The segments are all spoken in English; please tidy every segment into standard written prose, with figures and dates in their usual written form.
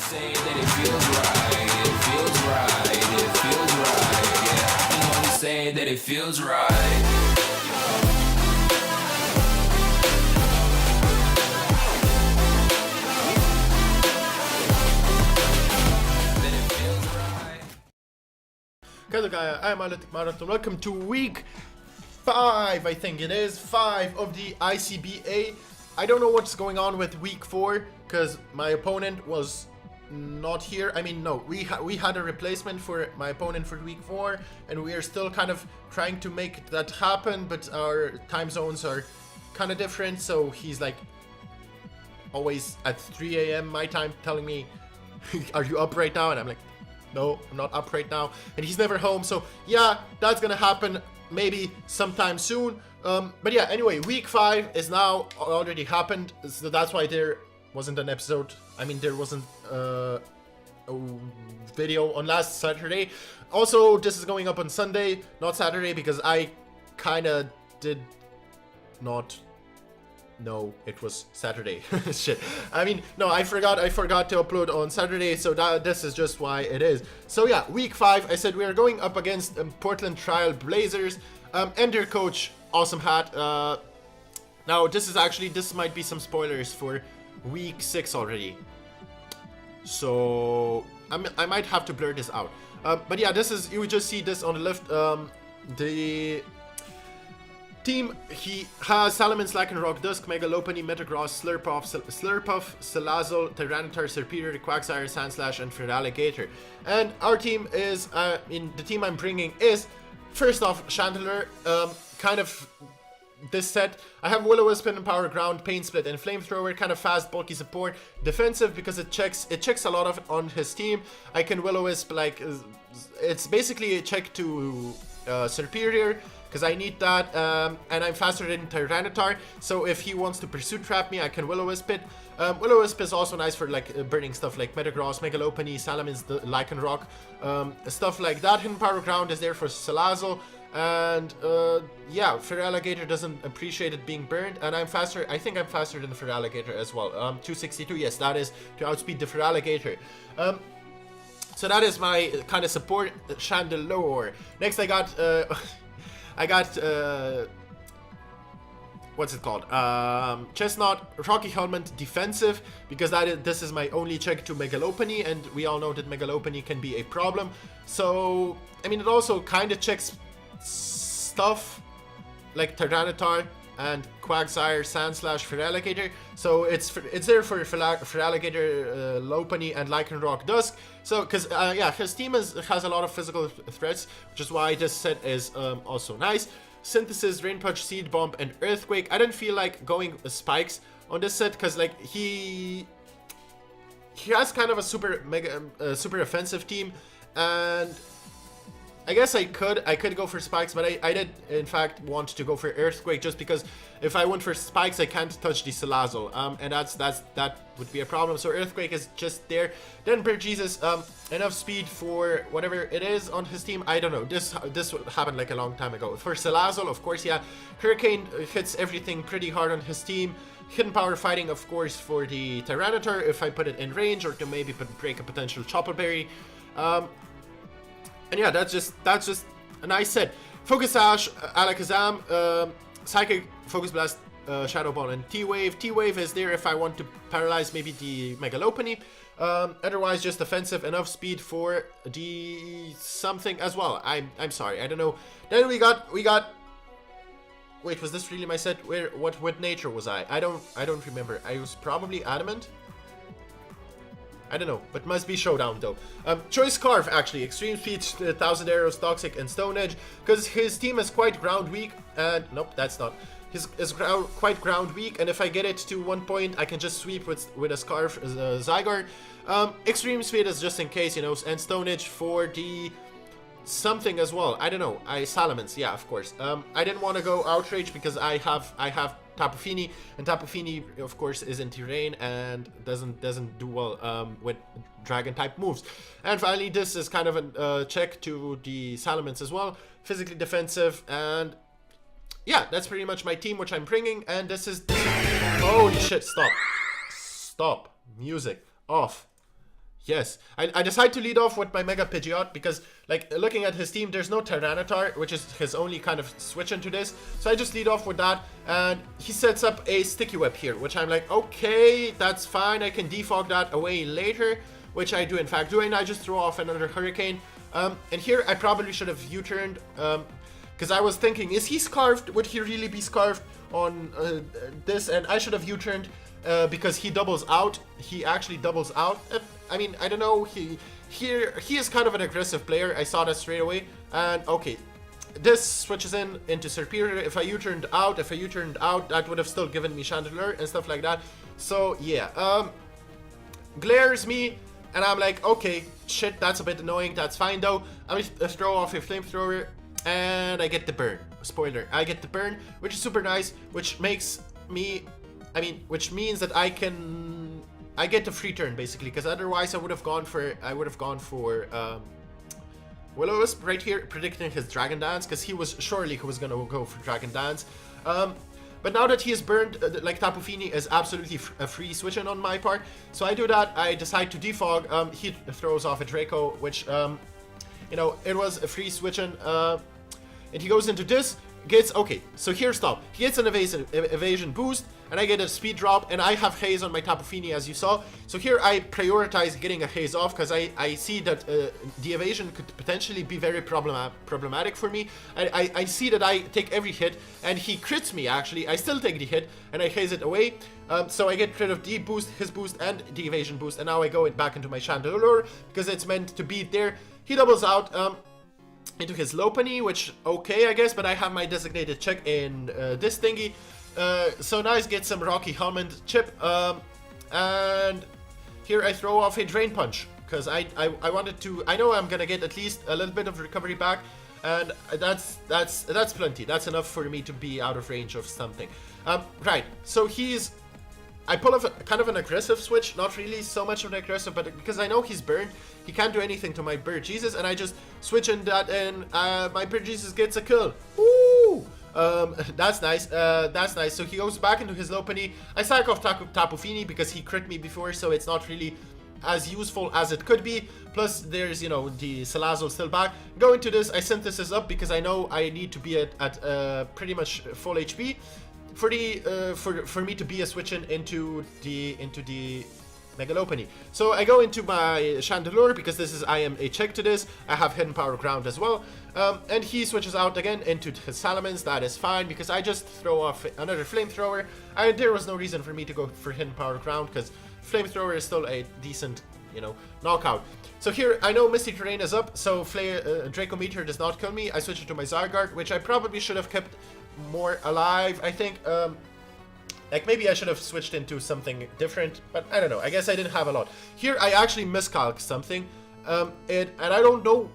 say that it feels right, it feels right, it feels right. Yeah, I can only say that it feels right. I'm Athletic Marathon. Welcome to week 5, I think it is, 5 of the ICBA. I don't know what's going on with week 4, because my opponent was not here. I mean, no, we had a replacement for my opponent for week 4, and we are still kind of trying to make that happen, but our time zones are kind of different, so he's like always at 3 a.m. my time telling me, are you up right now? And I'm like, no, I'm not up right now, and he's never home, so yeah, that's gonna happen maybe sometime soon. But yeah, anyway, week 5 is now already happened, so that's why there wasn't an episode. I mean, there wasn't a video on last Saturday. Also, this is going up on Sunday, not Saturday, because I kind of did not know it was Saturday. Shit. I mean, no, I forgot to upload on Saturday, so this is just why it is. So yeah, week 5, I said we are going up against Portland Trail Blazers and their coach, Awesome Hat. Now, this might be some spoilers for week 6 already, so I might have to blur this out. But yeah, you would just see this on the left. The team, he has Salamence, Lycanroc, Dusk, Megalopony, Metagross, Slurpuff, Salazzle, Tyranitar, Serperior, Quagsire, Sandslash, and Feraligatr. And our team is, the team I'm bringing is, first off, Chandelure, kind of this set. I have Will-O-Wisp, and Power Ground, Pain Split, and Flamethrower, kind of fast, bulky support, defensive because it checks a lot of on his team. I can Will-O-Wisp, like, it's basically a check to Serperior, because I need that, and I'm faster than Tyranitar, so if he wants to Pursuit Trap me, I can Will-O-Wisp it. Will-O-Wisp is also nice for like burning stuff like Metagross, Megalopony, Salamence, Lycanroc, stuff like that. Hidden Power Ground is there for Salazzle, and yeah, Feraligatr doesn't appreciate it being burned, and I'm faster. I think I'm faster than the Feraligatr as well. 262, yes, that is to outspeed the Feraligatr. So that is my kind of support, Chandelure. Next, I got what's it called? Chestnut, Rocky Helmet, defensive, because this is my only check to Megalopony, and we all know that Megalopony can be a problem. So, I mean, it also kind of checks stuff like Tyranitar and Quagsire, Sandslash, Feraligatr. So it's there for Feraligatr, Lopunny, and Lycanroc, Dusk. So, because yeah, his team has a lot of physical threats, which is why this set is also nice. Synthesis, Rain Punch, Seed Bomb, and Earthquake. I didn't feel like going spikes on this set because like he has kind of a super offensive team, and I guess I could go for spikes, but I did in fact want to go for Earthquake, just because if I went for spikes I can't touch the Salazzle, and that would be a problem. So Earthquake is just there. Then Bearjesus, enough speed for whatever it is on his team. I don't know. This happened like a long time ago. For Salazzle, of course, yeah, Hurricane hits everything pretty hard on his team. Hidden Power Fighting, of course, for the Tyranitar if I put it in range, or to maybe break a potential Chopper Berry. And yeah, that's just a nice set. Focus Sash, Alakazam, Psychic, Focus Blast, Shadow Ball, and T-Wave. T-Wave is there if I want to paralyze maybe the Megalopony. Otherwise, just offensive, enough speed for the something as well. I'm sorry, I don't know. Then we got. Wait, was this really my set? What nature was I? I don't remember. I was probably Adamant. I don't know, but must be Showdown though. Choice Scarf, actually. Extreme Speed, 1000 Arrows, Toxic, and Stone Edge. Because his team is quite ground weak. And nope, that's not. His quite ground weak. And if I get it to 1 point, I can just sweep with a Scarf, Zygarde. Extreme Speed is just in case, you know. And Stone Edge for the something as well. I don't know. Salamence, yeah, of course. I didn't want to go Outrage because I have Tapu Fini, and Tapu Fini, of course, is in terrain and doesn't do well with dragon type moves. And finally, this is kind of a check to the Salamence as well, physically defensive, and yeah, that's pretty much my team which I'm bringing. And this is holy shit! Stop, music off. Yes, I decide to lead off with my Mega Pidgeot because, like, looking at his team, there's no Tyranitar, which is his only kind of switch into this. So I just lead off with that, and he sets up a Sticky Web here, which I'm like, okay, that's fine. I can defog that away later, which I do in fact do, and I just throw off another Hurricane. And here I probably should have U-turned, because I was thinking, is he Scarfed? Would he really be Scarfed on this? And I should have U-turned. Because he doubles out. He actually doubles out. I mean, I don't know. He is kind of an aggressive player. I saw that straight away. And okay, this switches into Serperior. If I U-turned out, that would have still given me Chandelure and stuff like that. So yeah, glares me, and I'm like, okay, shit, that's a bit annoying. That's fine though. I throw off a Flamethrower, and I get the burn. Spoiler, I get the burn, which is super nice, which makes me. Which means that I get the free turn basically, because otherwise I would have gone for Will-O-Wisp right here, predicting his Dragon Dance, because he was gonna go for Dragon Dance. But now that he is burned, like Tapu Fini is absolutely a free switch in on my part, so I do that. I decide to defog. He throws off a Draco, which you know, it was a free switch in, and he goes into this. Okay, so here stop. He gets an evasion boost, and I get a speed drop, and I have haze on my Tapu Fini, as you saw. So here I prioritize getting a haze off, because I see that the evasion could potentially be very problematic for me. I see that I take every hit, and he crits me actually. I still take the hit, and I haze it away. So I get rid of the boost, his boost, and the evasion boost, and now I go back into my Chandelure, because it's meant to be there. He doubles out. Into his Lopunny, which, okay, I guess, but I have my designated check in this thingy. So nice, get some Rocky Helmet chip. And here I throw off a Drain Punch, because I wanted to, I know I'm gonna get at least a little bit of recovery back, and that's plenty. That's enough for me to be out of range of something. Right, so I pull off kind of an aggressive switch, not really so much of an aggressive, but because I know he's burned, he can't do anything to my Bird Jesus, and I just switch in that, and my Bird Jesus gets a kill. Woo! That's nice. That's nice. So he goes back into his Lopunny. I sack off Tapu Fini because he crit me before, so it's not really as useful as it could be. Plus, there's, you know, the Salazzle still back. Go into this, I Synthesis up because I know I need to be at pretty much full HP. For me to be a switch into the Mega Lopunny. So I go into my Chandelure because I am a check to this. I have Hidden Power Ground as well. And he switches out again into his Salamence. That is fine because I just throw off another Flamethrower. There was no reason for me to go for Hidden Power Ground because Flamethrower is still a decent, you know, knockout. So here, I know Misty Terrain is up, so Draco Meteor does not kill me. I switch it to my Zygarde, which I probably should have kept more alive, I think. Like, maybe I should have switched into something different, but I don't know. I guess I didn't have a lot. Here, I actually miscalced something, and I don't know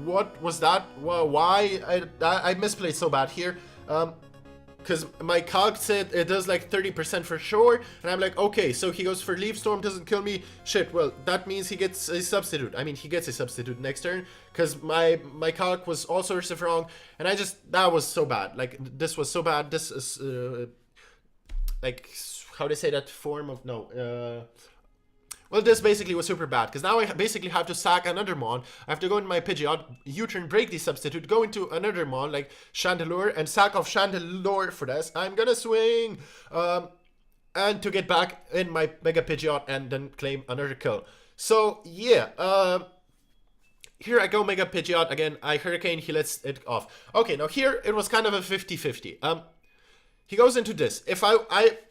what was that, why I misplayed so bad here. Because my calc said it does like 30% for sure, and I'm like, okay, so he goes for Leaf Storm, doesn't kill me, shit, well, that means he gets a substitute. I mean, he gets a substitute next turn, because my calc was all sorts of wrong, and that was so bad. Like, this was so bad. This is, like, how do I say that form of, well, this basically was super bad, because now I basically have to sack another Mon. I have to go into my Pidgeot, U-turn, break the substitute, go into another Mon, like Chandelure, and sack off Chandelure for this. I'm gonna swing! And to get back in my Mega Pidgeot and then claim another kill. So, yeah, here I go Mega Pidgeot again, I Hurricane, he lets it off. Okay, now here it was kind of a 50-50. He goes into this. If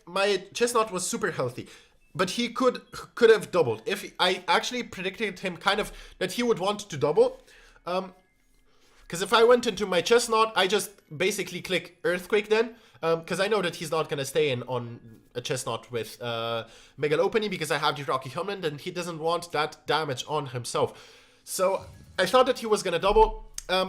my Chestnut was super healthy, but he could have doubled. If I actually predicted him kind of that he would want to double, because if I went into my Chestnut, I just basically click Earthquake then, because I know that he's not gonna stay in on a Chestnut with Mega Lopunny because I have the Rocky Helmet and he doesn't want that damage on himself. So I thought that he was gonna double.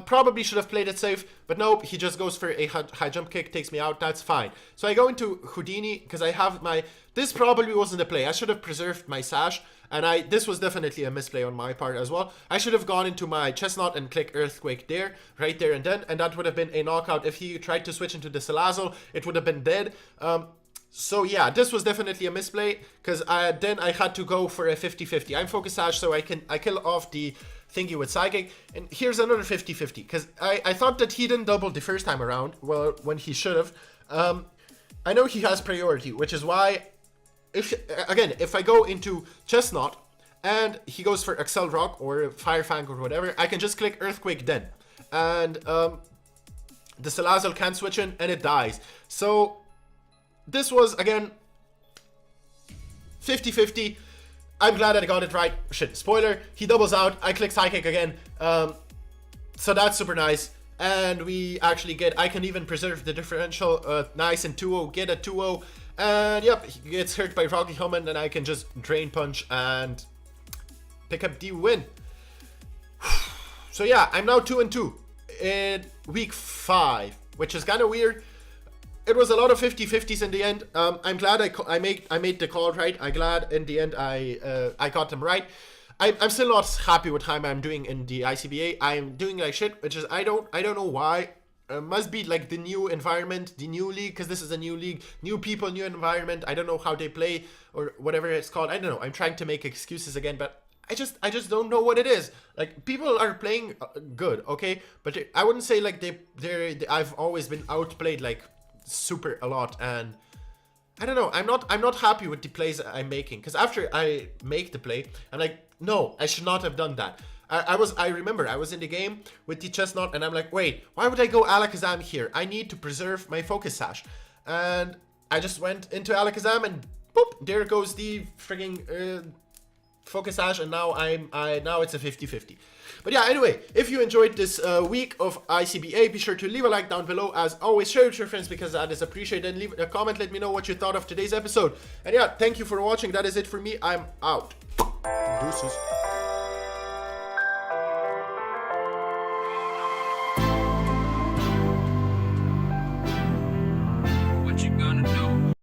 Probably should have played it safe, but nope, he just goes for a high jump kick, takes me out, that's fine. So I go into Houdini, because I have my, this probably wasn't a play, I should have preserved my Sash, and this was definitely a misplay on my part as well. I should have gone into my Chestnut and click Earthquake there, right there and then, and that would have been a knockout. If he tried to switch into the Salazzle, it would have been dead. So yeah, this was definitely a misplay, because then I had to go for a 50-50. I'm Focus Sash, so I kill off the thingy with Psychic, and here's another 50-50, because I thought that he didn't double the first time around, well, when he should have. I know he has priority, which is why, if I go into Chestnut, and he goes for Excel Rock, or Fire Fang, or whatever, I can just click Earthquake then. And the Salazzle can't switch in, and it dies. So this was, again, 50-50. I'm glad that I got it right. Shit, spoiler, he doubles out, I click Psychic again. So that's super nice. And we actually I can even preserve the differential nice and 2-0, get a 2-0. And yep, he gets hurt by Rocky Helmet, and I can just Drain Punch and pick up the win. So yeah, I'm now 2-2 in week 5, which is kind of weird. It was a lot of 50-50s in the end. I'm glad I made the call right. I'm glad in the end I got them right. I'm still not happy with how I'm doing in the ICBA. I'm doing like shit, which is I don't know why. Must be like the new environment, the new league, because this is a new league, new people, new environment. I don't know how they play or whatever it's called. I don't know. I'm trying to make excuses again, but I just don't know what it is. Like, people are playing good, okay, but I wouldn't say like I've always been outplayed like super a lot, and I don't know. I'm not happy with the plays I'm making, because after I make the play, I'm like, no, I should not have done that. I remember I was in the game with the Chestnut, and I'm like, wait, why would I go Alakazam here? I need to preserve my Focus Sash. And I just went into Alakazam, and boop, there goes the frigging Focus Sash, and now now it's a 50-50. But yeah, anyway, if you enjoyed this week of ICBA, be sure to leave a like down below. As always, share it with your friends, because that is appreciated. And leave a comment, let me know what you thought of today's episode. And yeah, thank you for watching. That is it for me. I'm out. Deuces.